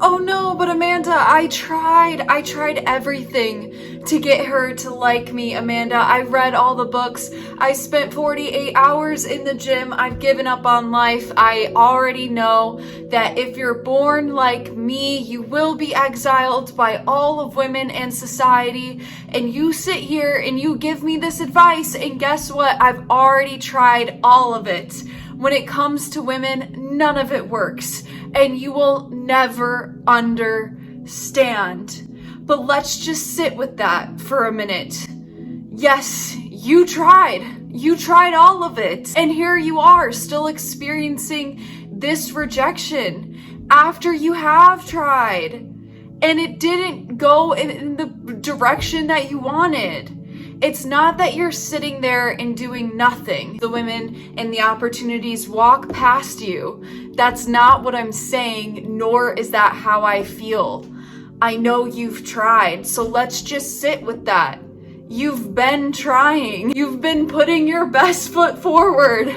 oh no, but Amanda, I tried everything to get her to like me, Amanda. I read all the books. I spent 48 hours in the gym. I've given up on life. I already know that if you're born like me, you will be exiled by all of women and society. And you sit here and you give me this advice, and guess what? I've already tried all of it. When it comes to women, none of it works, and you will never understand. But let's just sit with that for a minute. Yes, you tried. You tried all of it. And here you are, still experiencing this rejection after you have tried. And it didn't go in the direction that you wanted. It's not that you're sitting there and doing nothing. The women and the opportunities walk past you. That's not what I'm saying, nor is that how I feel. I know you've tried, so let's just sit with that. You've been trying. You've been putting your best foot forward.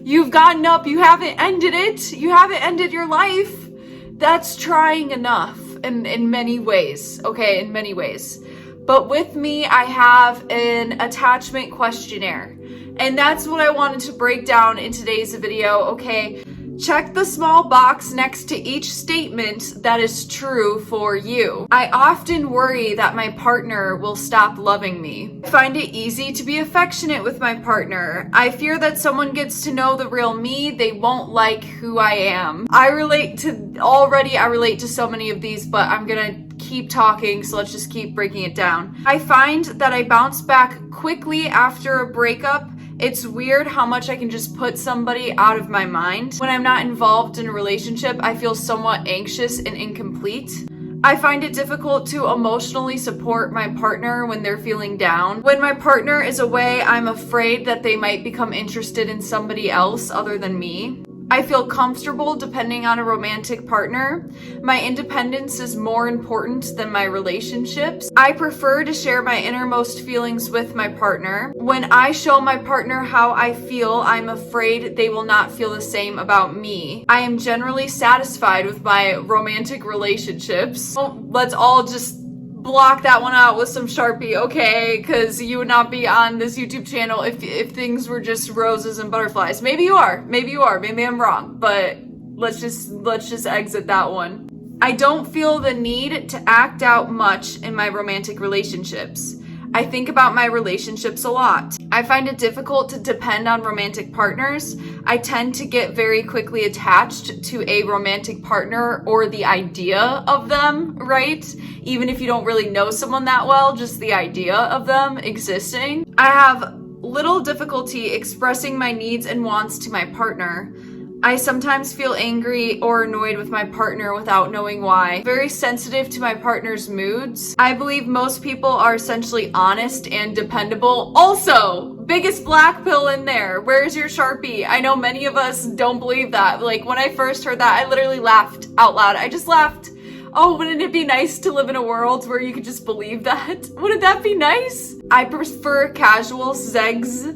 You've gotten up. You haven't ended it. You haven't ended your life. That's trying enough in many ways, okay? In many ways. But with me, I have an attachment questionnaire. And that's what I wanted to break down in today's video, okay? Check the small box next to each statement that is true for you. I often worry that my partner will stop loving me. I find it easy to be affectionate with my partner. I fear that someone gets to know the real me, they won't like who I am. I relate to so many of these, but I'm gonna keep talking, so let's just keep breaking it down. I find that I bounce back quickly after a breakup. It's weird how much I can just put somebody out of my mind. When I'm not involved in a relationship, I feel somewhat anxious and incomplete. I find it difficult to emotionally support my partner when they're feeling down. When my partner is away, I'm afraid that they might become interested in somebody else other than me. I feel comfortable depending on a romantic partner. My independence is more important than my relationships. I prefer to share my innermost feelings with my partner. When I show my partner how I feel, I'm afraid they will not feel the same about me. I am generally satisfied with my romantic relationships. Well, let's all just block that one out with some Sharpie, okay? Because you would not be on this YouTube channel if things were just roses and butterflies. Maybe you are. Maybe I'm wrong. But let's just exit that one. I don't feel the need to act out much in my romantic relationships. I think about my relationships a lot. I find it difficult to depend on romantic partners. I tend to get very quickly attached to a romantic partner or the idea of them, right? Even if you don't really know someone that well, just the idea of them existing. I have little difficulty expressing my needs and wants to my partner. I sometimes feel angry or annoyed with my partner without knowing why. Very sensitive to my partner's moods. I believe most people are essentially honest and dependable. Also, biggest black pill in there. Where's your Sharpie? I know many of us don't believe that. Like when I first heard that, I literally laughed out loud. I just laughed. Oh, wouldn't it be nice to live in a world where you could just believe that? Wouldn't that be nice? I prefer casual sex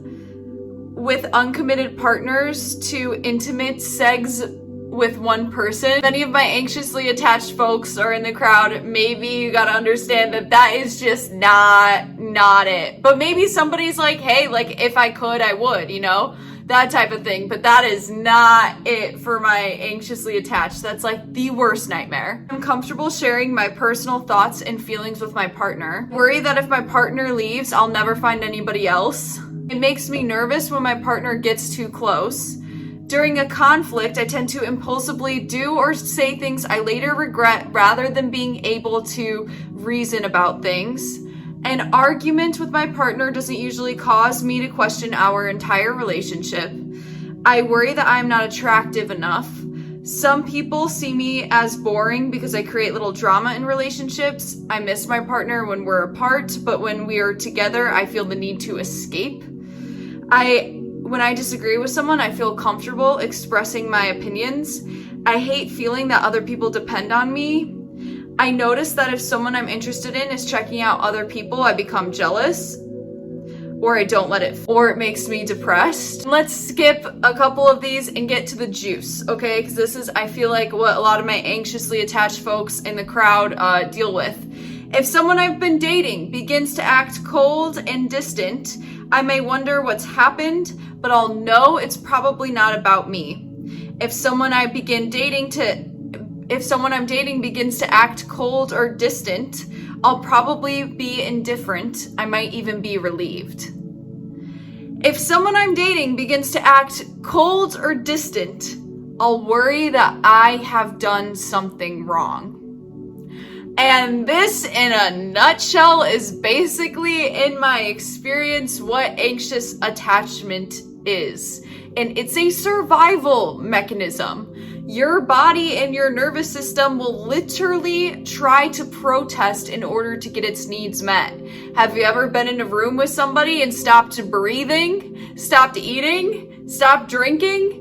with uncommitted partners to intimate sex with one person. Many of my anxiously attached folks are in the crowd. Maybe you gotta understand that is just not it. But maybe somebody's like, hey, like if I could, I would, you know? That type of thing. But that is not it for my anxiously attached. That's like the worst nightmare. I'm comfortable sharing my personal thoughts and feelings with my partner. Worry that if my partner leaves, I'll never find anybody else. It makes me nervous when my partner gets too close. During a conflict, I tend to impulsively do or say things I later regret rather than being able to reason about things. An argument with my partner doesn't usually cause me to question our entire relationship. I worry that I'm not attractive enough. Some people see me as boring because I create little drama in relationships. I miss my partner when we're apart, but when we are together, I feel the need to escape. When I disagree with someone, I feel comfortable expressing my opinions. I hate feeling that other people depend on me. I notice that if someone I'm interested in is checking out other people, I become jealous. or I don't let it, or it makes me depressed. Let's skip a couple of these and get to the juice, okay? Because this is, I feel like, what a lot of my anxiously attached folks in the crowd deal with. If someone I've been dating begins to act cold and distant, I may wonder what's happened, but I'll know it's probably not about me. If someone I'm dating begins to act cold or distant, I'll probably be indifferent. I might even be relieved. If someone I'm dating begins to act cold or distant, I'll worry that I have done something wrong. And this, in a nutshell, is basically, in my experience, what anxious attachment is. And it's a survival mechanism. Your body and your nervous system will literally try to protest in order to get its needs met. Have you ever been in a room with somebody and stopped breathing, stopped eating, stopped drinking?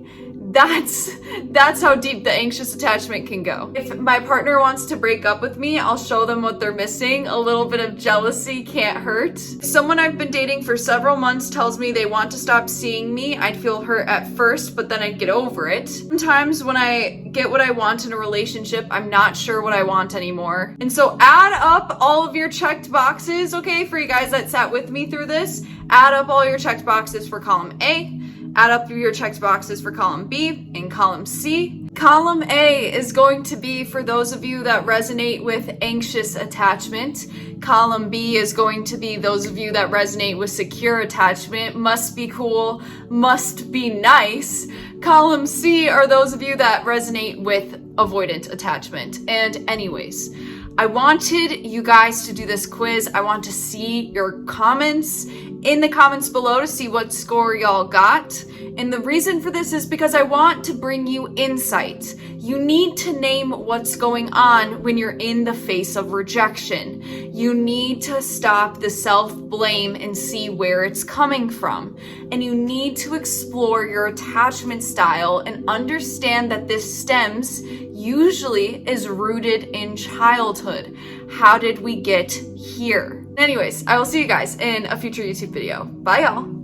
That's how deep the anxious attachment can go. If my partner wants to break up with me, I'll show them what they're missing. A little bit of jealousy can't hurt. Someone I've been dating for several months tells me they want to stop seeing me. I'd feel hurt at first, but then I'd get over it. Sometimes when I get what I want in a relationship, I'm not sure what I want anymore. And so add up all of your checked boxes, okay, for you guys that sat with me through this. Add up all your checked boxes for column A. Add up your checked boxes for column B and column C. Column A is going to be for those of you that resonate with anxious attachment. Column B is going to be those of you that resonate with secure attachment, must be cool, must be nice. Column C are those of you that resonate with avoidant attachment. And anyways, I wanted you guys to do this quiz. I want to see your comments in the comments below to see what score y'all got. And the reason for this is because I want to bring you insight. You need to name what's going on when you're in the face of rejection. You need to stop the self-blame and see where it's coming from. And you need to explore your attachment style and understand that this stems usually is rooted in childhood. How did we get here? Anyways, I will see you guys in a future YouTube video. Bye, y'all.